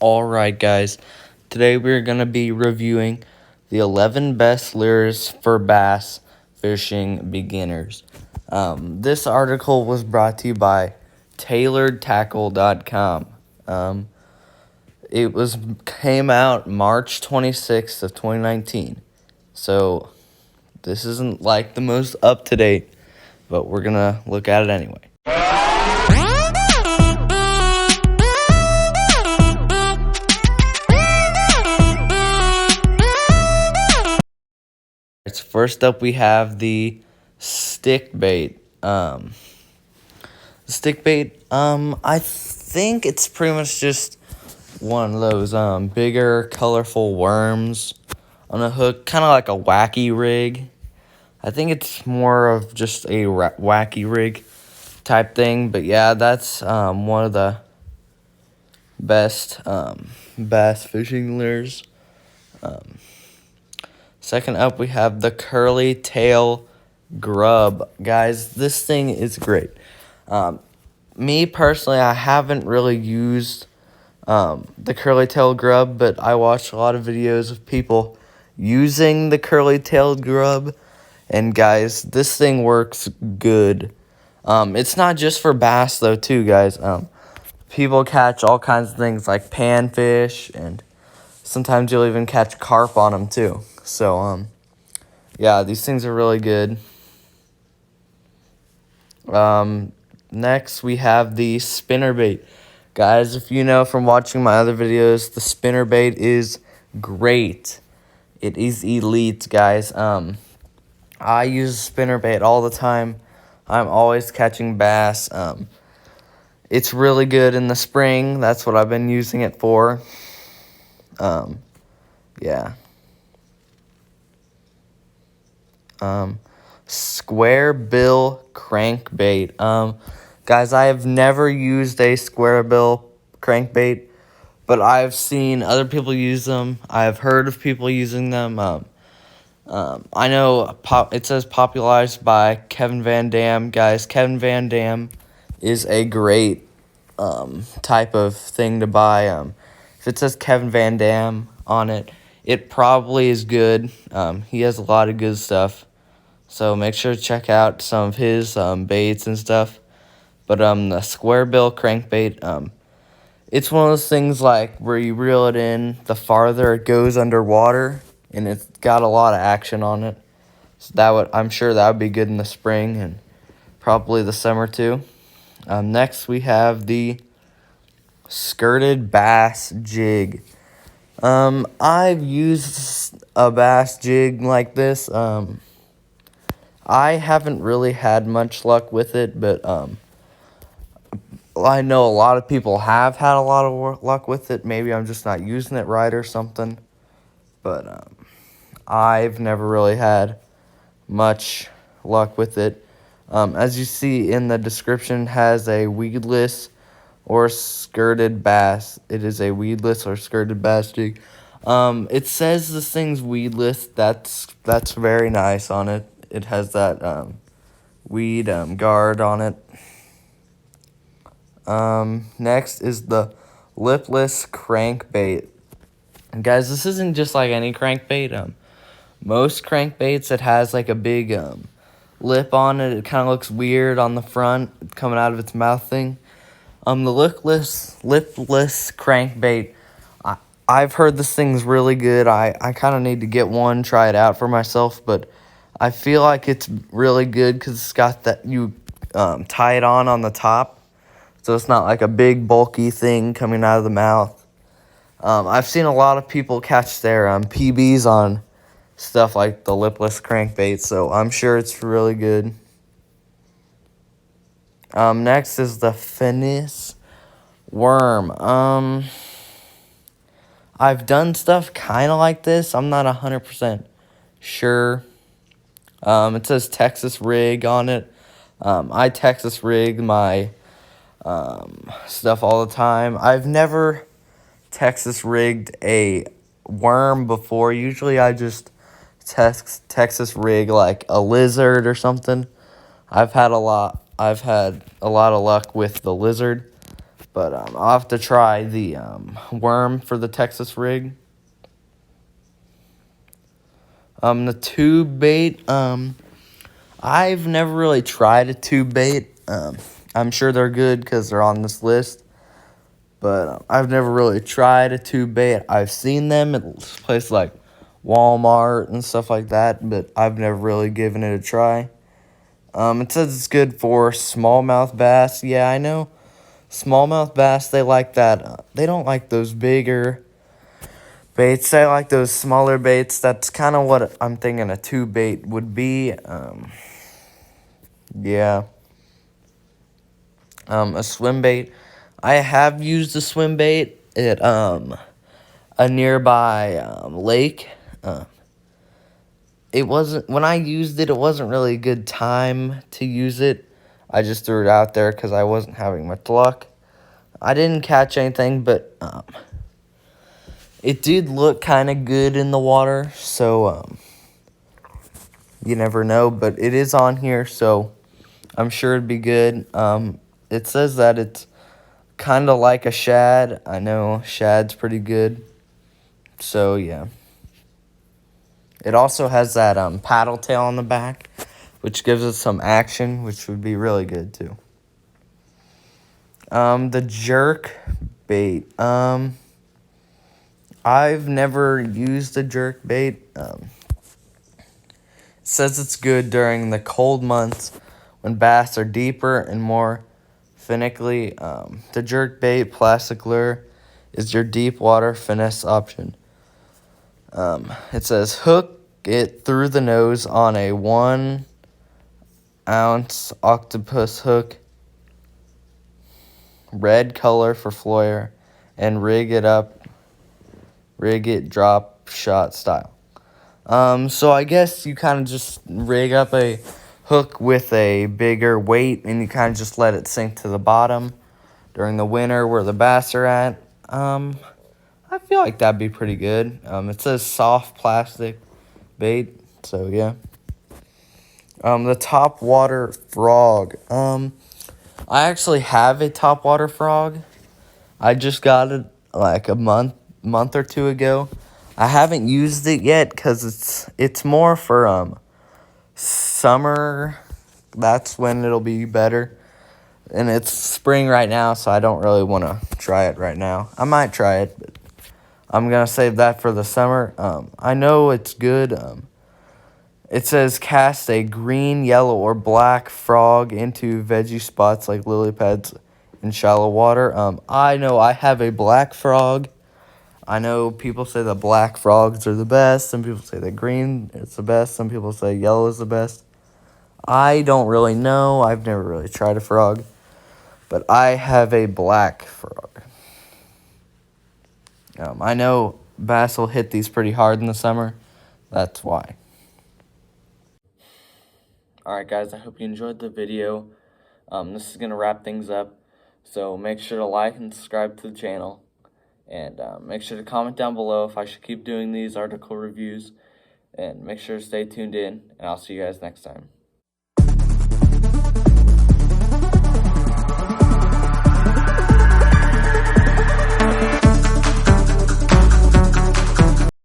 Alright guys, today we're going to be reviewing the 11 best lures for bass fishing beginners. This article was brought to you by tailoredtackle.com. It came out March 26th of 2019, so this isn't like the most up-to-date, but we're going to look at it anyway. First up, we have the stick bait. I think it's pretty much just one of those bigger, colorful worms on a hook, kind of like a wacky rig. I think it's more of just a wacky rig type thing, but yeah, that's one of the best bass fishing lures. Second up, we have the Curly Tail Grub. Guys, this thing is great. Me, personally, I haven't really used the Curly Tail Grub, but I watched a lot of videos of people using the Curly Tail Grub. And, guys, this thing works good. It's not just for bass, though, too, guys. People catch all kinds of things like panfish, and sometimes you'll even catch carp on them, too. So, yeah, these things are really good. Next, we have the spinnerbait. Guys, if you know from watching my other videos, the spinnerbait is great. It is elite, guys. I use spinnerbait all the time. I'm always catching bass. It's really good in the spring. That's what I've been using it for. Yeah. Square bill crankbait. Guys, I have never used a square bill crankbait, but I've seen other people use them. I've heard of people using them. I know it says popularized by Kevin Van Dam. Guys, Kevin Van Dam is a great type of thing to buy. If it says Kevin Van Dam on it, it probably is good. He has a lot of good stuff. So make sure to check out some of his baits and stuff. But the square bill crankbait, it's one of those things like where you reel it in, the farther it goes underwater, and it's got a lot of action on it. So I'm sure that would be good in the spring and probably the summer too. Next we have the skirted bass jig. I've used a bass jig like this. I haven't really had much luck with it, but I know a lot of people have had a lot of luck with it. Maybe I'm just not using it right or something. But I've never really had much luck with it. As you see in the description, has a weedless or skirted bass. It is a weedless or skirted bass jig. It says this thing's weedless. That's very nice on it. It has that weed guard on it. Next is the lipless crankbait. And guys, this isn't just like any crankbait. Most crankbaits, it has like a big lip on it. It kind of looks weird on the front, coming out of its mouth thing. The lipless crankbait, I've heard this thing's really good. I kind of need to get one, try it out for myself, but I feel like it's really good because it's got that you tie it on the top, so it's not like a big bulky thing coming out of the mouth. I've seen a lot of people catch their PBs on stuff like the lipless crankbait, so I'm sure it's really good. Next is the Finis worm. I've done stuff kind of like this. I'm not 100% sure. It says Texas rig on it. I Texas rig my stuff all the time. I've never Texas rigged a worm before. Usually I just Texas rig like a lizard or something. I've had a lot of luck with the lizard, But I'll have to try the worm for the Texas rig. The tube bait, I've never really tried a tube bait. I'm sure they're good because they're on this list. But I've never really tried a tube bait. I've seen them at places like Walmart and stuff like that, but I've never really given it a try. It says it's good for smallmouth bass. Yeah, I know. Smallmouth bass, they like that. They don't like those bigger baits. They like those smaller baits. That's kind of what I'm thinking a tube bait would be. Yeah. A swim bait. I have used a swim bait at a nearby lake. It wasn't, when I used it, it wasn't really a good time to use it. I just threw it out there because I wasn't having much luck. I didn't catch anything, but it did look kind of good in the water, so you never know. But it is on here, so I'm sure it'd be good. It says that it's kind of like a shad. I know shad's pretty good, so yeah. It also has that paddle tail on the back, which gives it some action, which would be really good too. The jerk bait. I've never used a jerk bait. It says it's good during the cold months when bass are deeper and more finicky. The jerk bait plastic lure is your deep water finesse option. It says hook it through the nose on a 1 ounce octopus hook, red color for floyer, and rig it drop shot style. So I guess you kind of just rig up a hook with a bigger weight and you kind of just let it sink to the bottom during the winter where the bass are at. I feel like that'd be pretty good. It says soft plastic bait, so yeah. The top water frog. I actually have a top water frog. I just got it like a month or two ago. I haven't used it yet because it's more for summer. That's when it'll be better. And it's spring right now, so I don't really want to try it right now. I might try it, but I'm going to save that for the summer. I know it's good. It says cast a green, yellow, or black frog into veggie spots like lily pads in shallow water. I know I have a black frog. I know people say the black frogs are the best. Some people say the green is the best. Some people say yellow is the best. I don't really know. I've never really tried a frog. But I have a black frog. I know bass will hit these pretty hard in the summer. That's why. Alright guys, I hope you enjoyed the video. This is going to wrap things up. So make sure to like and subscribe to the channel. And make sure to comment down below if I should keep doing these article reviews. And make sure to stay tuned in. And I'll see you guys next time.